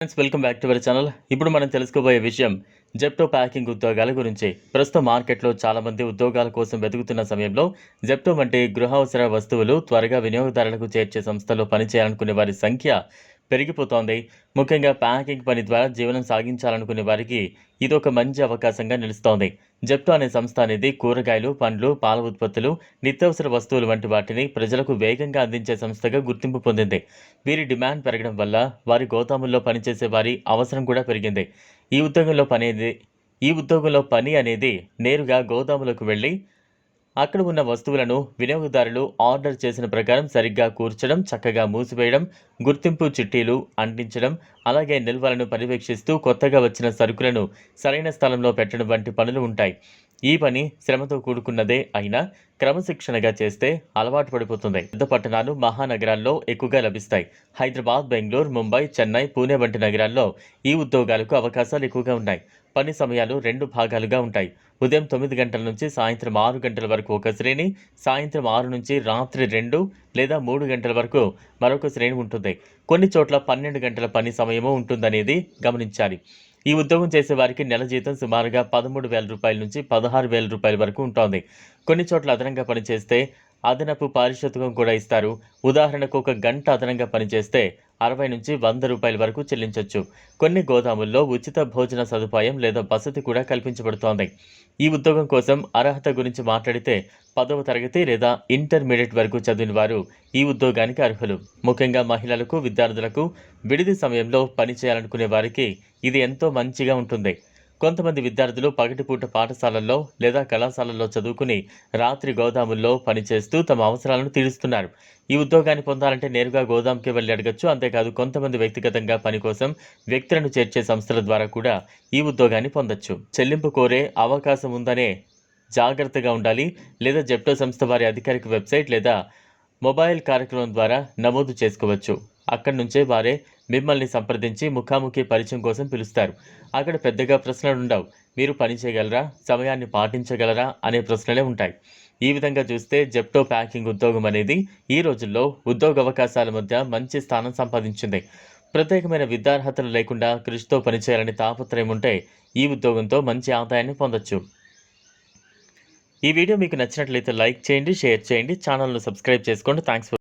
Friends, welcome back to our channel. ఇప్పుడు మనం తెలుసుకోబోయే విషయం జెప్టో ప్యాకింగ్ ఉద్యోగాల గురించి. ప్రస్తుతం మార్కెట్లో చాలామంది ఉద్యోగాల కోసం వెతుకుతున్న సమయంలో జెప్టో వంటి గృహావసర వస్తువులు త్వరగా వినియోగదారులకు చేర్చే సంస్థలో పనిచేయాలనుకునే వారి సంఖ్య పెరిగిపోతోంది. ముఖ్యంగా ప్యాకింగ్ పని ద్వారా జీవనం సాగించాలనుకునే వారికి ఇదొక మంచి అవకాశంగా నిలుస్తోంది. జెప్టో అనే సంస్థ అనేది కూరగాయలు, పండ్లు, పాల ఉత్పత్తులు, నిత్యావసర వస్తువులు వంటి వాటిని ప్రజలకు వేగంగా అందించే సంస్థగా గుర్తింపు పొందింది. వీరి డిమాండ్ పెరగడం వల్ల వారి గోదాముల్లో పనిచేసే వారి అవసరం కూడా పెరిగింది. ఈ ఉద్యోగంలో పని అనేది నేరుగా గోదాములకు వెళ్ళి అక్కడ ఉన్న వస్తువులను వినియోగదారులు ఆర్డర్ చేసిన ప్రకారం సరిగ్గా కూర్చడం, చక్కగా మూసివేయడం, గుర్తింపు చిట్టీలు అంటించడం, అలాగే నిల్వలను పర్యవేక్షిస్తూ కొత్తగా వచ్చిన సరుకులను సరైన స్థలంలో పెట్టడం వంటి పనులు ఉంటాయి. ఈ పని శ్రమతో కూడుకున్నదే అయినా క్రమశిక్షణగా చేస్తే అలవాటు పడిపోతుంది. పెద్ద పట్టణాలు, మహానగరాల్లో ఎక్కువగా లభిస్తాయి. హైదరాబాద్, బెంగళూరు, ముంబై, చెన్నై, పూణే వంటి నగరాల్లో ఈ ఉద్యోగాలకు అవకాశాలు ఎక్కువగా ఉన్నాయి. పని సమయాలు 2 భాగాలుగా ఉంటాయి. ఉదయం 9 గంటల నుంచి సాయంత్రం 6 గంటల వరకు ఒక శ్రేణి, సాయంత్రం 6 నుంచి రాత్రి 2 లేదా 3 గంటల వరకు మరొక శ్రేణి ఉంటుంది. కొన్ని చోట్ల 12 గంటల పని సమయము ఉంటుందనేది గమనించాలి. ఈ ఉద్యోగం చేసే వారికి నెల జీతం సుమారుగా రూ. 13,000 నుంచి రూ. 16,000 వరకు ఉంటుంది. కొన్ని చోట్ల అదనంగా పనిచేస్తే అదనపు పారితోషికం కూడా ఇస్తారు. ఉదాహరణకు ఒక గంట అదనంగా పనిచేస్తే 60 నుంచి రూ. 100 వరకు చెల్లించొచ్చు. కొన్ని గోదాముల్లో ఉచిత భోజన సదుపాయం లేదా వసతి కూడా కల్పించబడుతోంది. ఈ ఉద్యోగం కోసం అర్హత గురించి మాట్లాడితే 10వ తరగతి లేదా ఇంటర్మీడియట్ వరకు చదివిన వారు ఈ ఉద్యోగానికి అర్హులు. ముఖ్యంగా మహిళలకు, విద్యార్థులకు విడిది సమయంలో పని చేయాలనుకునే వారికి ఇది ఎంతో మంచిగా ఉంటుంది. కొంతమంది విద్యార్థులు పగటిపూట పాఠశాలల్లో లేదా కళాశాలల్లో చదువుకుని రాత్రి గోదాముల్లో పనిచేస్తూ తమ అవసరాలను తీరుస్తున్నారు. ఈ ఉద్యోగాన్ని పొందాలంటే నేరుగా గోదాంకి వెళ్ళి అడగచ్చు. అంతేకాదు కొంతమంది వ్యక్తిగతంగా పని కోసం వ్యక్తులను చేర్చే సంస్థల ద్వారా కూడా ఈ ఉద్యోగాన్ని పొందొచ్చు. చెల్లింపు కోరే అవకాశం ఉందనే జాగ్రత్తగా ఉండాలి. లేదా జెప్టో సంస్థ వారి అధికారిక వెబ్సైట్ లేదా మొబైల్ కార్యక్రమం ద్వారా నమోదు చేసుకోవచ్చు. అక్కడి నుంచే వారే మిమ్మల్ని సంప్రదించి ముఖాముఖి పరిచయం కోసం పిలుస్తారు. అక్కడ పెద్దగా ప్రశ్నలు ఉండవు. మీరు పని చేయగలరా, సమయాన్ని పాటించగలరా అనే ప్రశ్నలే ఉంటాయి. ఈ విధంగా చూస్తే జెప్టో ప్యాకింగ్ ఉద్యోగం అనేది ఈ రోజుల్లో ఉద్యోగ అవకాశాల మధ్య మంచి స్థానం సంపాదించింది. ప్రత్యేకమైన విద్యార్హతలు లేకుండా కృషితో పనిచేయాలని తాపత్రయం ఉంటే ఈ ఉద్యోగంతో మంచి ఆదాయాన్ని పొందొచ్చు. ఈ వీడియో మీకు నచ్చినట్లయితే లైక్ చేయండి, షేర్ చేయండి, ఛానల్ను సబ్స్క్రైబ్ చేసుకోండి. Thanks for